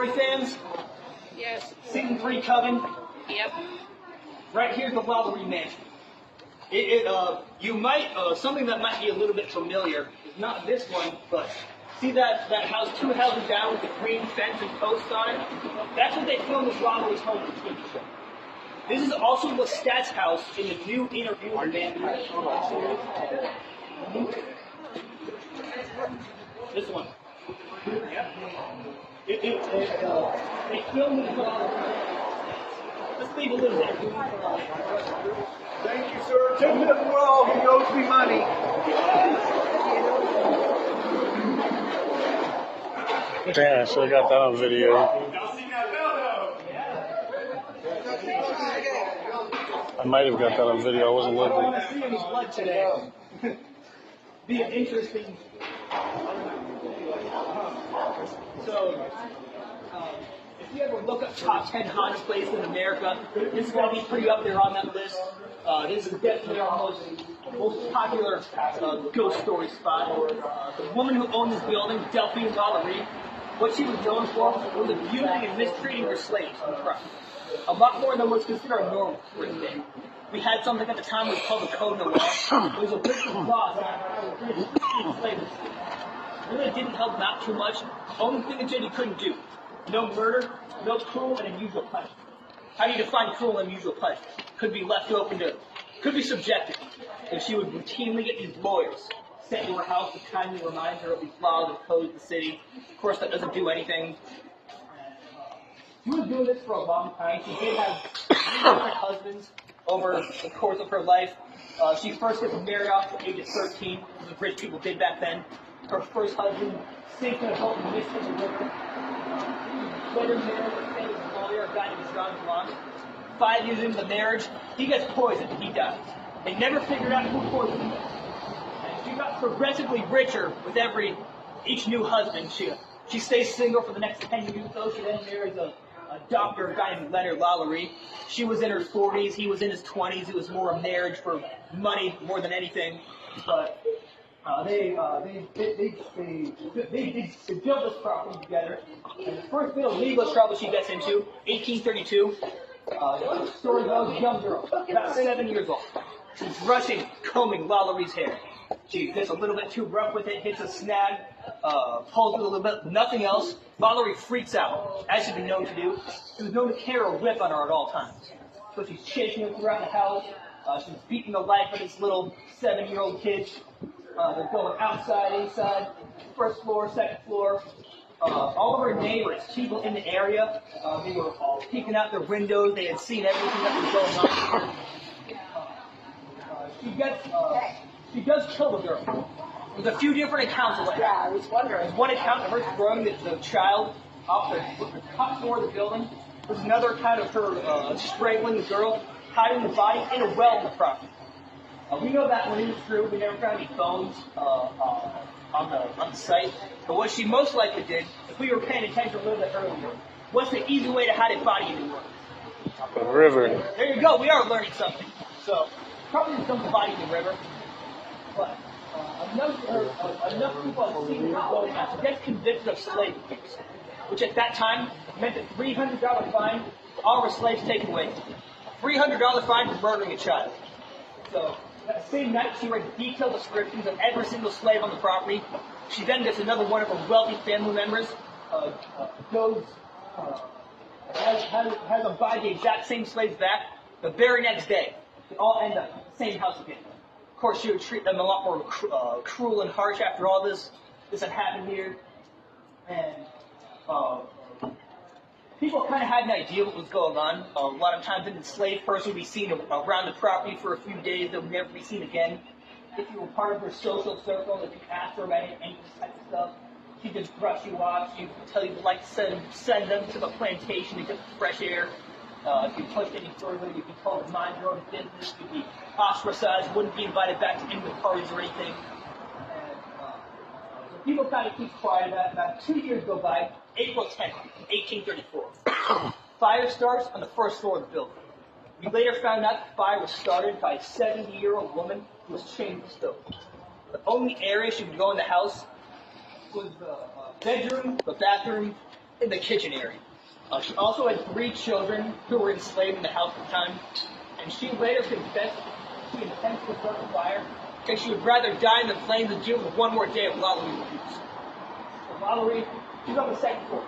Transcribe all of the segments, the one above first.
LaLaurie fans? Yes. Season 3 coming. Yep. Right here's the LaLaurie Mansion. You might, something that might be a little bit familiar, is not this one, but see that house 2 houses down with the green fence and posts on it? That's what they filmed this LaLaurie's home in the TV show. This is also Lestat's house in the new Interview with Vampires. This one. Yep. They filmed it. Let's leave a little bit. Thank you, sir. Take it as well. He owes me money. Damn, I should have got that on video. I might have got that on video. I wasn't I don't looking. want to see any blood today. Be an interesting. So, if you ever look up top 10 haunted places in America, this is going to be pretty up there on that list. This is definitely our most popular ghost story spot. The woman who owned this building, Delphine LaLaurie, what she was known for was abusing and mistreating her slaves on the property. A lot more than was considered normal for the day. We had something at the time that was called the Code Noir. It was a list of laws on slavery. Really didn't help them out too much. The only thing that Jenny couldn't do: no murder, no cruel and unusual punishment. How do you define cruel and unusual punishment? Could be left open to, could be subjective. And she would routinely get these lawyers sent to her house to kindly remind her of these laws and codes of the city. Of course, that doesn't do anything. She was doing this for a long time. She did have 3 different husbands over the course of her life. She first gets married off at the age of 13, as rich people did back then. Her first husband sinks in a boat and misses the river. Later married a famous lawyer, a guy named John Blanc. 5 years into the marriage, he gets poisoned and he dies. They never figured out who poisoned him. And she got progressively richer with each new husband. She stays single for the next 10 years though. She then marries a doctor, a guy named Leonard LaLaurie. She was in her 40s, he was in his 20s. It was more a marriage for money more than anything. But they built this property together. And the first bit of legal trouble she gets into, 1832, the story goes, young girl, about 7 years old. She's rushing, combing LaLaurie's hair. She gets a little bit too rough with it, hits a snag, pulls it a little bit, nothing else. LaLaurie freaks out, as she'd been known to do. She was known to carry a whip on her at all times. So she's chasing her throughout the house. She's beating the life of this little 7-year-old kid. They're going outside, inside, first floor, second floor. All of her neighbors, people in the area, they were all peeking out their windows. They had seen everything that was going on here. She does kill the girl. There's a few different accounts of what happened. Yeah, I was wondering. There's one account of her throwing the child off the top floor of the building. There's another account of her strangling the girl, hiding the body in a well in the property. We know that one is true. We never found any bones on the site. But what she most likely did, if we were paying attention a little bit earlier, what's the easy way to hide a body in the world? The river. There you go. We are learning something. So probably just dump the body in the river. But enough people have seen her going out. She gets convicted of slave abuse, which at that time meant a $300 fine for all her slaves taken away. $300 fine for murdering a child. So that same night, she writes detailed descriptions of every single slave on the property. She then gets another one of her wealthy family members, has them buy the exact same slaves back the very next day. They all end up in the same house again. Of course, she would treat them a lot more cruel and harsh after all this had happened here. And people kind of had an idea what was going on. A lot of times an enslaved person would be seen around the property for a few days. They would never be seen again. If you were part of her social circle, if you asked her about any type of stuff, she'd just brush you off. She'd tell you to like send them to the plantation to get the fresh air. If you pushed any further, you'd be told to mind your own business. You'd be ostracized, wouldn't be invited back to intimate parties or anything. And so people kind of keep quiet about it. About 2 years go by, April 10th, 1834. Fire starts on the first floor of the building. We later found out the fire was started by a 70-year-old woman who was chained to the stove. The only area she could go in the house was the bedroom, the bathroom, in the kitchen area. She also had 3 children who were enslaved in the house at the time, and she later confessed she intends to start the fire because she would rather die in the flames than deal with one more day of LaLaurie's abuse. So LaLaurie, she's on the 2nd floor.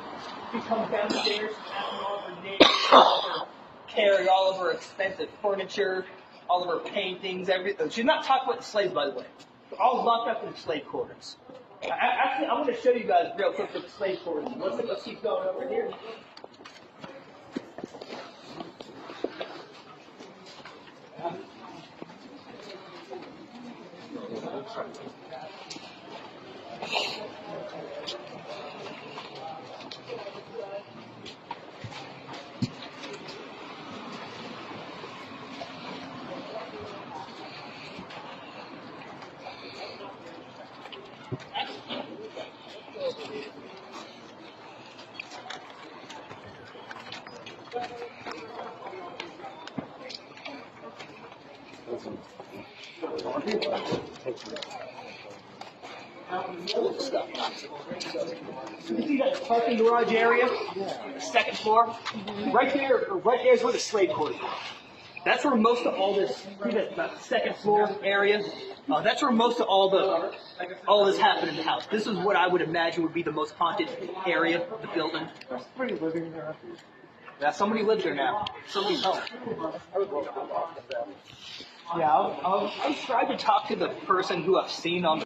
She comes downstairs, asking all of her neighbors, all of her carry all of her expensive furniture, all of her paintings, everything. She's not talking about the slaves, by the way. They're all locked up in the slave quarters. Actually, I'm going to show you guys real quick the slave quarters. Let's keep going over here. Stuff. So you see that parking garage area, the 2nd floor? Right there is where the slave quarters are. That's where most of all this, see that 2nd floor area? That's where most of all this happened in the house. This is what I would imagine would be the most haunted area of the building. There's somebody living there. Yeah, somebody lives there now. Somebody's home. Yeah, I've tried to talk to the person who I've seen on